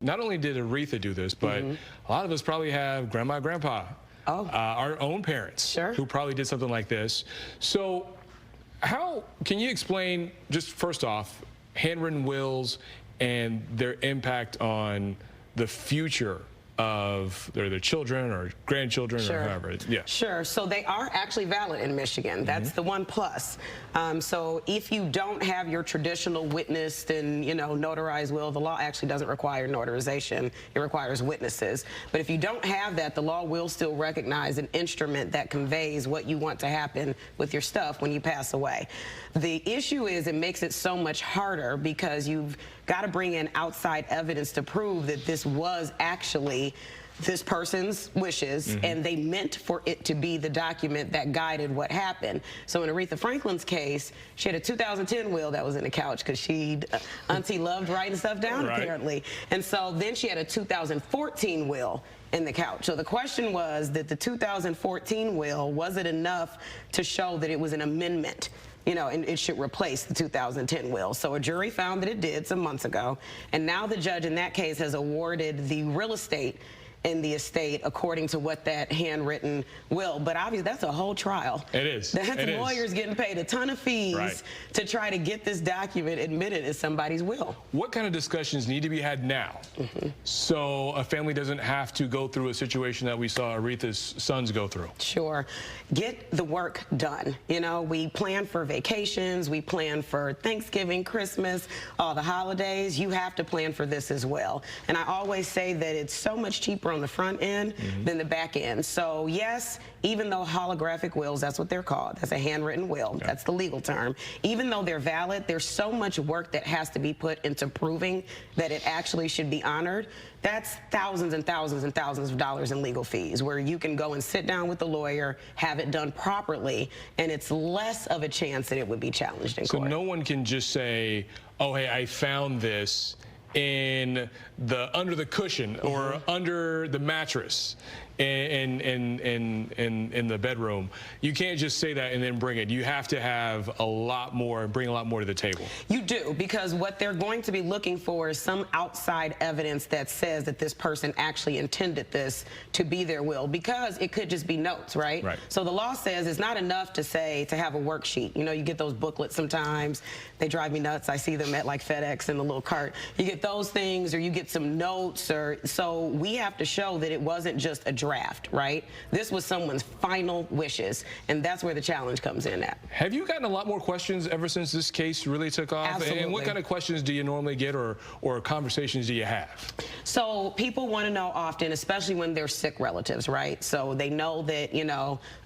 Not only did Aretha do this, but a lot of us probably have grandma, grandpa, our own parents who probably did something like this. So how can you explain, just first off, handwritten wills and their impact on the future of their children or grandchildren or whoever? Sure. So they are actually valid in Michigan. That's the one plus. So if you don't have your traditional witnessed and notarized will, the law actually doesn't require notarization. It requires witnesses. But if you don't have that, the law will still recognize an instrument that conveys what you want to happen with your stuff when you pass away. The issue is it makes it so much harder because you've got to bring in outside evidence to prove that this was actually this person's wishes and they meant for it to be the document that guided what happened. So in Aretha Franklin's case, she had a 2010 will that was in the couch because Auntie loved writing stuff down apparently. And so then she had a 2014 will in the couch. So the question was that the 2014 will, was it enough to show that it was an amendment? And it should replace the 2010 will. So a jury found that it did some months ago, and now the judge in that case has awarded the real estate in the estate according to what that handwritten will. But obviously that's a whole trial. It is. That's lawyers getting paid a ton of fees to try to get this document admitted as somebody's will. What kind of discussions need to be had now so a family doesn't have to go through a situation that we saw Aretha's sons go through? Sure. Get the work done. We plan for vacations, we plan for Thanksgiving, Christmas, all the holidays. You have to plan for this as well. And I always say that it's so much cheaper on the front end than the back end. So yes, even though holographic wills, that's what they're called, that's a handwritten will, that's the legal term, even though they're valid, there's so much work that has to be put into proving that it actually should be honored. That's thousands and thousands and thousands of dollars in legal fees, where you can go and sit down with the lawyer, have it done properly, and it's less of a chance that it would be challenged in court. So no one can just say, oh, hey, I found this in under the cushion or under the mattress in the bedroom. You can't just say that and then bring it. You have to have a lot more, bring a lot more to the table. You do, because what they're going to be looking for is some outside evidence that says that this person actually intended this to be their will, because it could just be notes, right? So the law says it's not enough to say, to have a worksheet. You get those booklets sometimes. They drive me nuts. I see them at like FedEx in the little cart. You get those things, or you get some notes, so we have to show that it wasn't just a draft, right? This was someone's final wishes, and that's where the challenge comes in at. Have you gotten a lot more questions ever since this case really took off? Absolutely. And what kind of questions do you normally get, or conversations do you have? So people want to know often, especially when they're sick relatives, right? So they know that,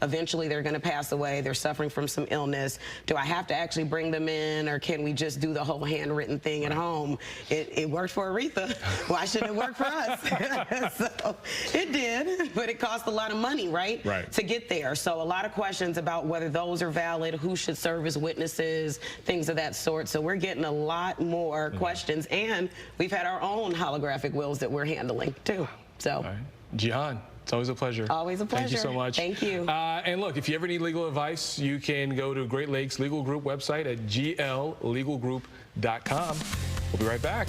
eventually they're going to pass away, they're suffering from some illness. Do I have to actually bring them in, or can we just do the whole handwritten thing at home? It worked for Aretha. Why shouldn't it work for us? So it did, but it cost a lot of money, right? To get there. So a lot of questions about whether those are valid, who should serve as witnesses, things of that sort. So we're getting a lot more questions, and we've had our own holographic wills that we're handling too. So, Jihan, it's always a pleasure. Always a pleasure. Thank you so much. Thank you. And look, if you ever need legal advice, you can go to Great Lakes Legal Group website at gllegalgroup.com. We'll be right back.